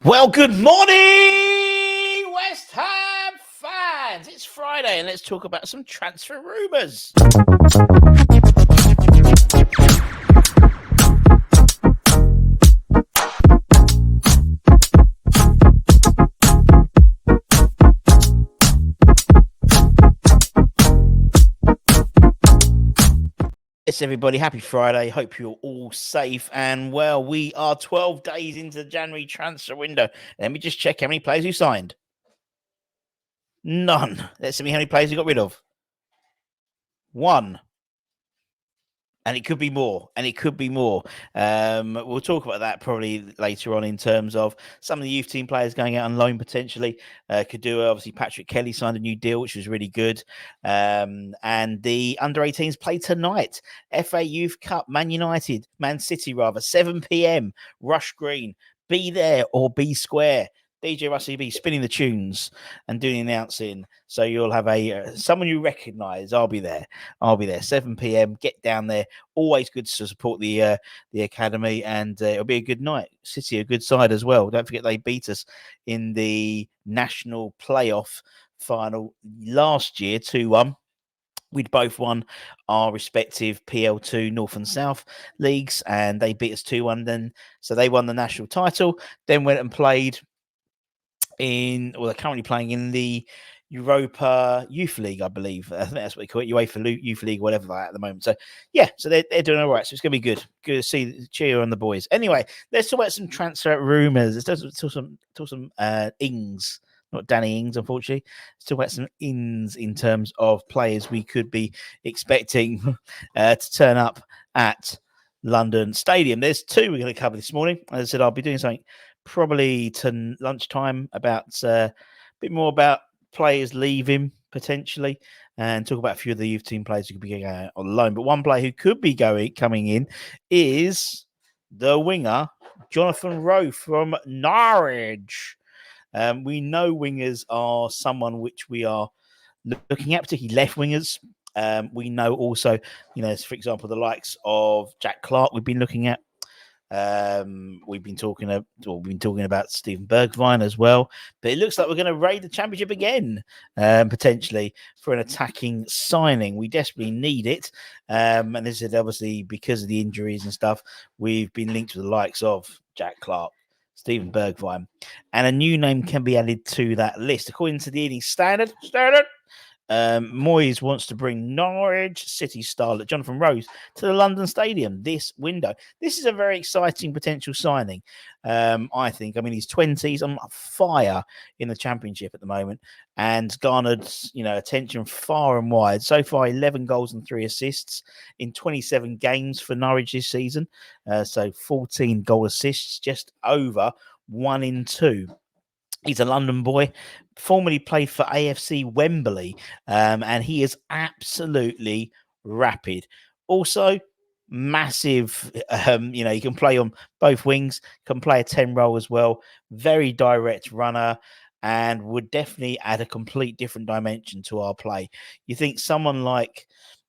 Well, good morning, West Ham fans. It's Friday, and let's talk about some transfer rumours. Yes, everybody, happy Friday. Hope you're all safe and well. We are 12 days into the January transfer window. Let me just check how many players you signed. None. Let's see how many players you got rid of. One. And it could be more. We'll talk about that probably later on in terms of some of the youth team players going out on loan potentially. Kadua, obviously, Patrick Kelly signed a new deal, which was really good. And the under 18s play tonight. FA Youth Cup, Man City, 7 p.m. Rush Green. Be there or be square. DJ Rusty B spinning the tunes and doing the announcing. So you'll have someone you recognise. I'll be there. 7 p.m. Get down there. Always good to support the academy, and it'll be a good night. City, a good side as well. Don't forget they beat us in the national playoff final last year, 2-1. We'd both won our respective PL2 North and South leagues, and they beat us 2-1. So they won the national title. Then went and played they're currently playing in the Europa Youth League, I believe. I think that's what they call it, UEFA Youth League, whatever that at the moment. So, yeah, so they're doing all right. So it's going to be good. Good to cheer on the boys. Anyway, let's talk about some transfer rumours. Let's talk some Ings. Not Danny Ings, unfortunately. Let's talk about some ins in terms of players we could be expecting to turn up at London Stadium. There's two we're going to cover this morning. As I said, I'll be doing something probably to lunchtime about a bit more about players leaving potentially, and talk about a few of the youth team players who could be going out on loan. But one player who could be coming in is the winger Jonathan Rowe from Norwich. We know wingers are someone which we are looking at, particularly left wingers. We know also, for example, the likes of Jack Clark we've been looking at. We've been talking about Steven Bergwijn as well, but it looks like we're going to raid the championship again, potentially for an attacking signing. We desperately need it, and this is obviously because of the injuries and stuff. We've been linked with the likes of Jack Clark, Steven Bergwijn, and a new name can be added to that list according to the Evening Standard. Moyes wants to bring Norwich City starlet Jonathan Rowe to the London Stadium this window. This is a very exciting potential signing, I think. I mean, he's 20. He's on fire in the Championship at the moment and garnered, attention far and wide. So far, 11 goals and 3 assists in 27 games for Norwich this season. So 14 goal assists, just over 1 in 2. He's a London boy, formerly played for AFC Wembley, and he is absolutely rapid. Also, massive, he can play on both wings, can play a 10 role as well. Very direct runner, and would definitely add a complete different dimension to our play. You think someone like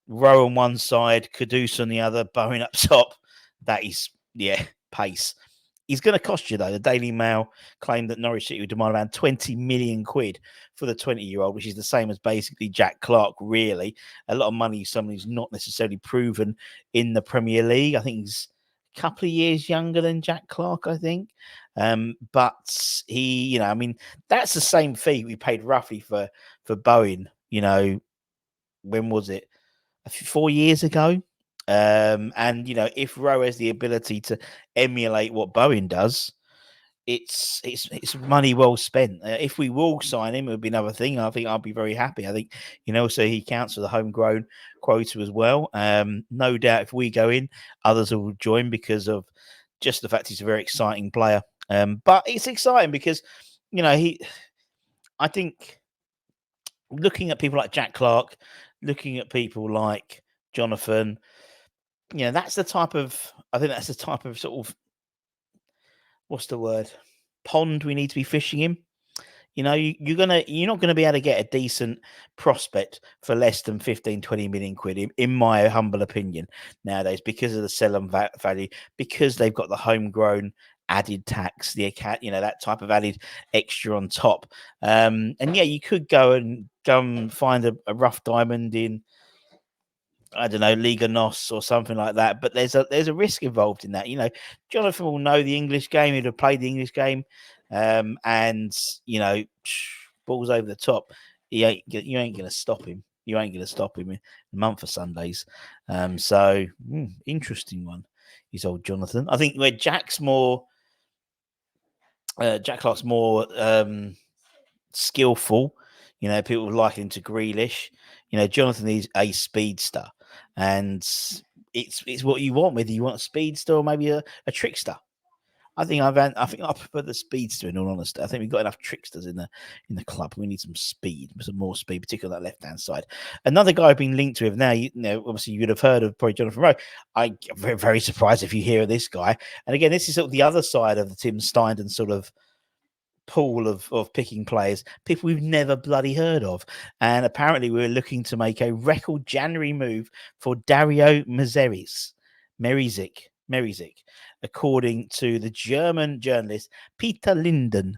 Rowe on one side, Caduce on the other, Bowen up top, that is, pace. He's going to cost you, though. The Daily Mail claimed that Norwich City would demand around 20 million quid for the 20-year-old, which is the same as basically Jack Clark, really. A lot of money, someone who's not necessarily proven in the Premier League. I think he's a couple of years younger than Jack Clark, I think. But he, that's the same fee we paid roughly for Bowen, when was it? 4 years ago. And if Rowe has the ability to emulate what Bowen does, it's money well spent. If we will sign him, it would be another thing. I think I'll be very happy. I think so he counts for the homegrown quota as well. No doubt, if we go in, others will join because of just the fact he's a very exciting player. But it's exciting because I think looking at people like Jack Clark, looking at people like Jonathan. That's the type of sort of, what's the word, pond we need to be fishing in. You're not going to be able to get a decent prospect for less than 15, 20 million quid, in my humble opinion, nowadays, because of the sell-on value, because they've got the homegrown added tax, that type of added extra on top. And yeah, you could go and find a rough diamond in, I don't know, Liga Nos or something like that. But there's a risk involved in that. Jonathan will know the English game. He'd have played the English game, and balls over the top. You ain't gonna stop him. You ain't gonna stop him in a month of Sundays. Interesting one. He's old Jonathan. I think where Jack Clark's more skillful. People liken him to Grealish. Jonathan is a speedster, and it's what you want. Whether you want a speedster or maybe a trickster. I think I prefer the speedster. In all honesty, I think we've got enough tricksters in the club. We need some more speed, particularly on that left hand side. Another guy I've been linked with now. Obviously you would have heard of probably Jonathan Rowe. I'm very, very surprised if you hear of this guy. And again, this is sort of the other side of the Tim Steidten sort of pool of picking players, people we've never bloody heard of. And apparently we're looking to make a record January move for Dario Merizic, according to the German journalist Peter Linden.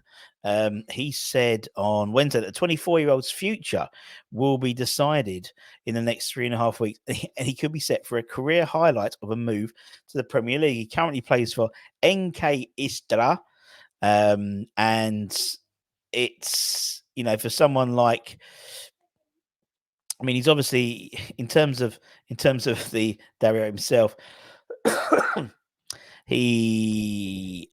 He said on Wednesday that the 24-year-old's future will be decided in the next 3.5 weeks, and he could be set for a career highlight of a move to the Premier League. He currently plays for NK Istra, and it's, for someone like, I mean, he's obviously in terms of the Dario himself, he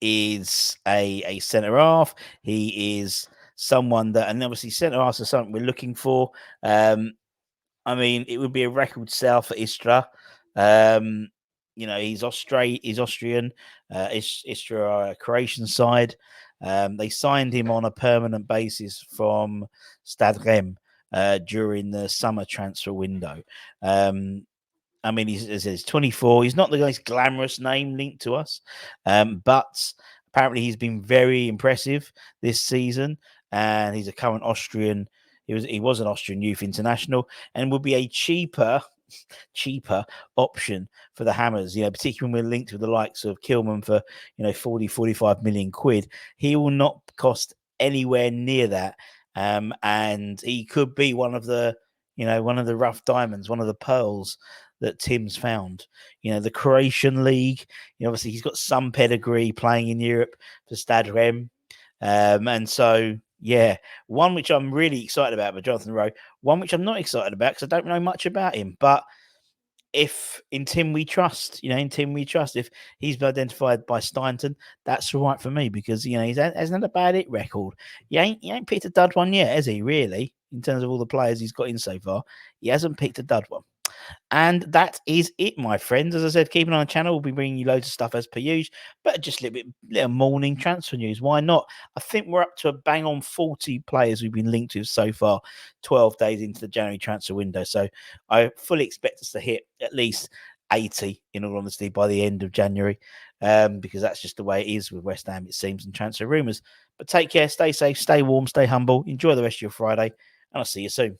is a centre half. He is someone that, and obviously centre halves are something we're looking for. I mean, it would be a record sale for Istra. He's Austrian. Istra are a Croatian side. They signed him on a permanent basis from Steidten during the summer transfer window. I mean, he's 24. He's not the most glamorous name linked to us, but apparently he's been very impressive this season, and he's a current Austrian. He was an Austrian youth international, and would be a cheaper option for the Hammers, particularly when we're linked with the likes of Kilman for 40-45 million quid. He will not cost anywhere near that, and he could be one of the rough diamonds, one of the pearls that Tim's found. The Croatian league, obviously he's got some pedigree playing in Europe for Stade Rennes, and so yeah, one which I'm really excited about for Jonathan Rowe, one which I'm not excited about because I don't know much about him. But if in Tim we trust, if he's been identified by Steidten, that's all right for me, because he hasn't had a bad hit record. He ain't picked a dud one yet, has he? Really, in terms of all the players he's got in so far, he hasn't picked a dud one. And that is it, my friends. As I said, keep an eye on the channel. We'll be bringing you loads of stuff as per usual, but just a little morning transfer news. Why not? I think we're up to a bang on 40 players we've been linked with so far, 12 days into the January transfer window. So I fully expect us to hit at least 80, in all honesty, by the end of January, because that's just the way it is with West Ham, it seems, and transfer rumours. But take care, stay safe, stay warm, stay humble, enjoy the rest of your Friday, and I'll see you soon.